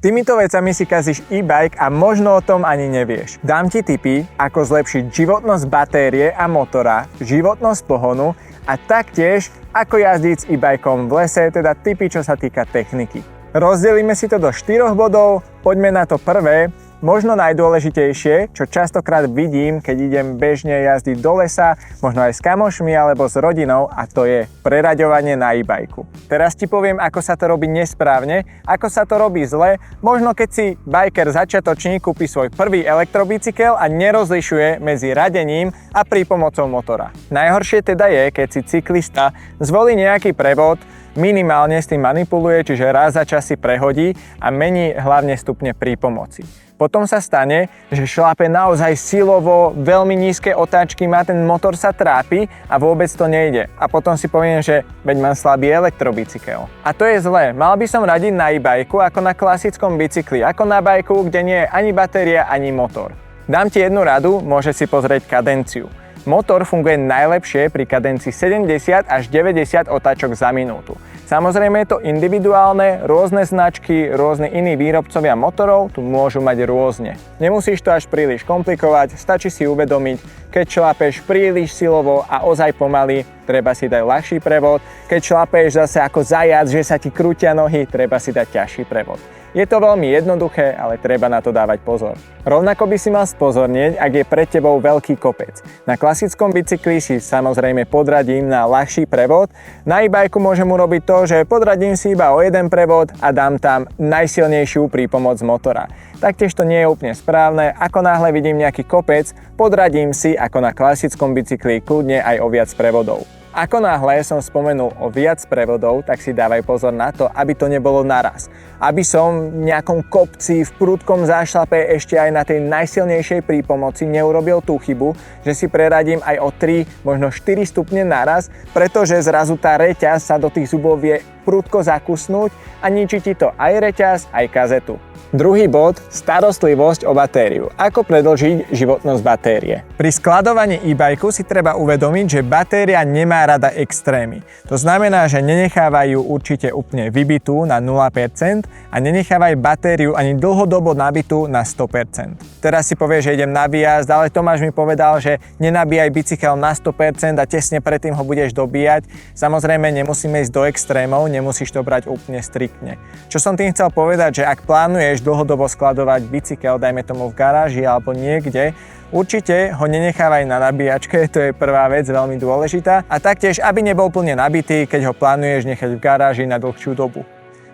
Týmito vecami si kazíš e-bike a možno o tom ani nevieš. Dám ti tipy, ako zlepšiť životnosť batérie a motora, životnosť pohonu a taktiež ako jazdiť s e-bikom v lese, teda tipy, čo sa týka techniky. Rozdelíme si to do 4 bodov, poďme na to prvé. Možno najdôležitejšie, čo častokrát vidím, keď idem bežne jazdiť do lesa, možno aj s kamošmi alebo s rodinou, a to je preraďovanie na e-bajku. Teraz ti poviem, ako sa to robí nesprávne, ako sa to robí zle, možno keď si biker začiatočník kúpi svoj prvý elektrobicykel a nerozlišuje medzi radením a prípomocou motora. Najhoršie teda je, keď si cyklista zvolí nejaký prevod, minimálne s tým manipuluje, čiže raz za čas si prehodí a mení hlavne stupne prípomoci. Potom sa stane, že šlape naozaj silovo, veľmi nízke otáčky má, ten motor sa trápi a vôbec to nejde. A potom si poviem, že veď mám slabý elektrobicykel. A to je zlé. Mal by som radiť na e-bajku ako na klasickom bicykli, ako na bajku, kde nie je ani batéria, ani motor. Dám ti jednu radu, môžeš si pozrieť kadenciu. Motor funguje najlepšie pri kadencii 70 až 90 otáčok za minútu. Samozrejme je to individuálne, rôzne značky, rôzne iní výrobcovia motorov tu môžu mať rôzne. Nemusíš to až príliš komplikovať, stačí si uvedomiť, keď šlapeš príliš silovo a ozaj pomaly, treba si dať ľahší prevod, keď šlapeš zase ako zajac, že sa ti krútia nohy, treba si dať ťažší prevod. Je to veľmi jednoduché, ale treba na to dávať pozor. Rovnako by si mal spozornieť, ak je pred tebou veľký kopec. Na klasickom bicykli si samozrejme podradím na ľahší prevod. Na e-bajku môžem urobiť to, že podradím si iba o jeden prevod a dám tam najsilnejšiu prípomoc motora. Taktiež to nie je úplne správne. Ako náhle vidím nejaký kopec, podradím si ako na klasickom bicykli kľudne aj o viac prevodov. Ako náhle som spomenul o viac prevodov, tak si dávaj pozor na to, aby to nebolo naraz. Aby som v nejakom kopci, v prudkom zášlape ešte aj na tej najsilnejšej prípomoci neurobil tú chybu, že si preradím aj o 3, možno 4 stupne naraz, pretože zrazu tá reťaz sa do tých zubov vie prudko zakusnúť a ničí ti to aj reťaz, aj kazetu. Druhý bod, starostlivosť o batériu. Ako predĺžiť životnosť batérie? Pri skladovaní e-bajku si treba uvedomiť, že batéria nemá rada extrémy. To znamená, že nenechávajú určite úplne vybitú na 0% a nenechávajú batériu ani dlhodobo nabitú na 100%. Teraz si povieš, že idem na výjazd, ale Tomáš mi povedal, že nenabíjaj bicykel na 100% a tesne predtým ho budeš dobíjať. Samozrejme, nemusíme ísť do extrémov, nemusíš to brať úplne striktne. Čo som tým chcel povedať, že ak plánuješ dlhodobo skladovať bicykel, dajme tomu v garáži alebo niekde, určite ho nenechávaj na nabíjačke, to je prvá vec, veľmi dôležitá. A taktiež, aby nebol plne nabitý, keď ho plánuješ nechať v garáži na dlhšiu dobu.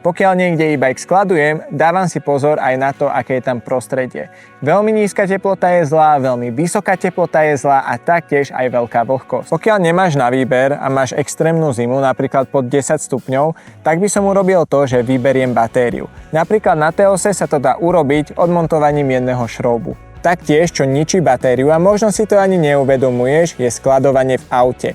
Pokiaľ niekde e-bike skladujem, dávam si pozor aj na to, aké je tam prostredie. Veľmi nízka teplota je zlá, veľmi vysoká teplota je zlá a taktiež aj veľká vlhkosť. Pokiaľ nemáš na výber a máš extrémnu zimu, napríklad pod 10 stupňov, tak by som urobil to, že vyberiem batériu. Napríklad na Teose sa to dá urobiť odmontovaním jedného šroubu. Taktiež, čo ničí batériu a možno si to ani neuvedomuješ, je skladovanie v aute.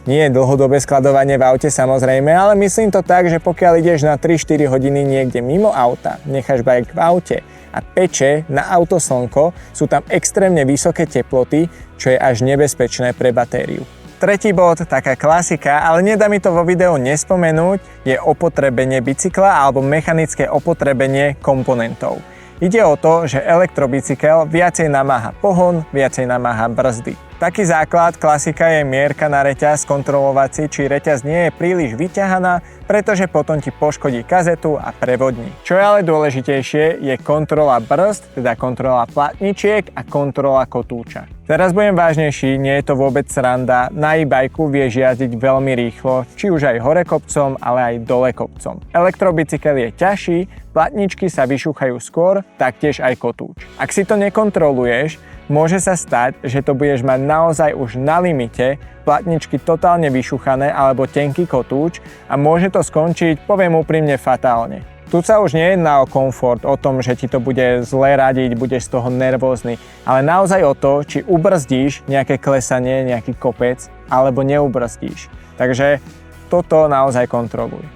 Nie je dlhodobé skladovanie v aute samozrejme, ale myslím to tak, že pokiaľ ideš na 3-4 hodiny niekde mimo auta, necháš bike v aute a peče na auto slnko, sú tam extrémne vysoké teploty, čo je až nebezpečné pre batériu. Tretí bod, taká klasika, ale nedá mi to vo videu nespomenúť, je opotrebenie bicykla alebo mechanické opotrebenie komponentov. Ide o to, že elektrobicykel viacej namáha pohon, viacej namáha brzdy. Taký základ, klasika je mierka na reťaz, kontrolovať si, či reťaz nie je príliš vyťahaná, pretože potom ti poškodí kazetu a prevodník. Čo je ale dôležitejšie, je kontrola brzd, teda kontrola platničiek a kontrola kotúča. Teraz budem vážnejší, nie je to vôbec sranda, na e-bajku vieš jazdiť veľmi rýchlo, či už aj hore kopcom, ale aj dole kopcom. Elektrobicykel je ťažší, platničky sa vyšúchajú skôr, taktiež aj kotúč. Ak si to nekontroluješ, môže sa stať, že to budeš mať naozaj už na limite, platničky totálne vyšuchané alebo tenký kotúč a môže to skončiť, poviem úprimne, fatálne. Tu sa už nejedná o komfort, o tom, že ti to bude zle radiť, budeš z toho nervózny, ale naozaj o to, či ubrzdíš nejaké klesanie, nejaký kopec, alebo neubrzdíš. Takže toto naozaj kontroluj.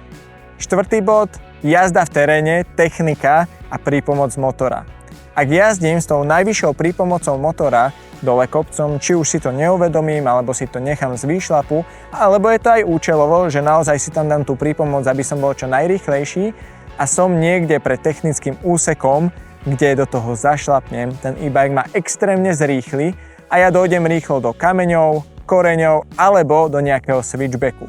Štvrtý bod, jazda v teréne, technika a prípomoc motora. Ak jazdím s tou najvyššou prípomocou motora dole kopcom, či už si to neuvedomím, alebo si to nechám z výšlapu, alebo je to aj účelovo, že naozaj si tam dám tú prípomoc, aby som bol čo najrýchlejší, a som niekde pred technickým úsekom, kde do toho zašlapnem, ten e-bike ma extrémne zrýchli a ja dojdem rýchlo do kameňov, koreňov alebo do nejakého switchbacku.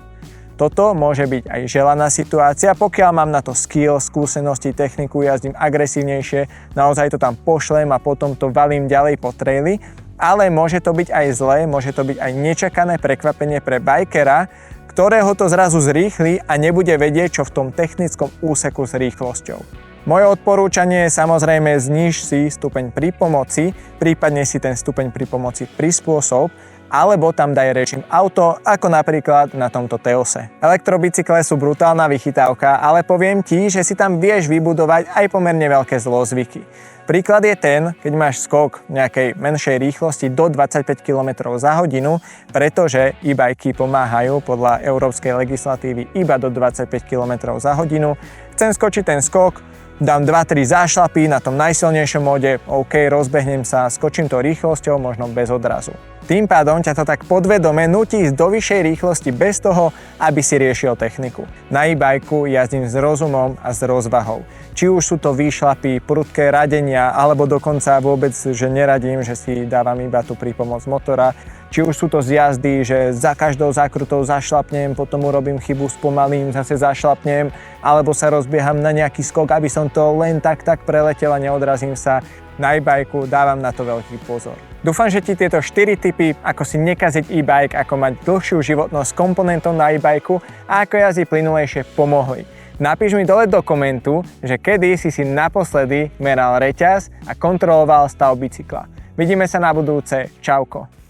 Toto môže byť aj želaná situácia, pokiaľ mám na to skill, skúsenosti, techniku, jazdím agresívnejšie, naozaj to tam pošlem a potom to valím ďalej po traili, ale môže to byť aj zlé, môže to byť aj nečakané prekvapenie pre bajkera, ktorého to zrazu zrýchli a nebude vedieť, čo v tom technickom úseku s rýchlosťou. Moje odporúčanie je samozrejme zníž si stupeň pri pomoci, prípadne si ten stupeň pri pomoci prispôsob, alebo tam daj režim auto, ako napríklad na tomto Teose. Elektrobicykle sú brutálna vychytávka, ale poviem ti, že si tam vieš vybudovať aj pomerne veľké zlozvyky. Príklad je ten, keď máš skok nejakej menšej rýchlosti do 25 km za hodinu, pretože e-bajky pomáhajú podľa európskej legislatívy iba do 25 km za hodinu. Chcem skočiť ten skok, dám 2-3 zášlapy na tom najsilnejšom móde, OK, rozbehnem sa, skočím to rýchlosťou, možno bez odrazu. Tým pádom ťa to tak podvedome nutí ísť do vyššej rýchlosti bez toho, aby si riešil techniku. Na e-bajku jazdím s rozumom a s rozvahou. Či už sú to výšlapy, prudké radenia, alebo dokonca vôbec, že neradím, že si dávam iba tú prípomoc motora. Či už sú to z jazdy, že za každou zákrutou zašlapnem, potom urobím chybu, spomalím, zase zašlapnem, alebo sa rozbieham na nejaký skok, aby som to len tak preletel a neodrazím sa. Na e-bajku dávam na to veľký pozor. Dúfam, že ti tieto 4 tipy, ako si nekaziť e-bike, ako mať dlhšiu životnosť komponentov na e-bajku a ako jazdiť plynulejšie pomohli. Napíš mi dole do komentu, že kedy si naposledy meral reťaz a kontroloval stav bicykla. Vidíme sa na budúce. Čauko.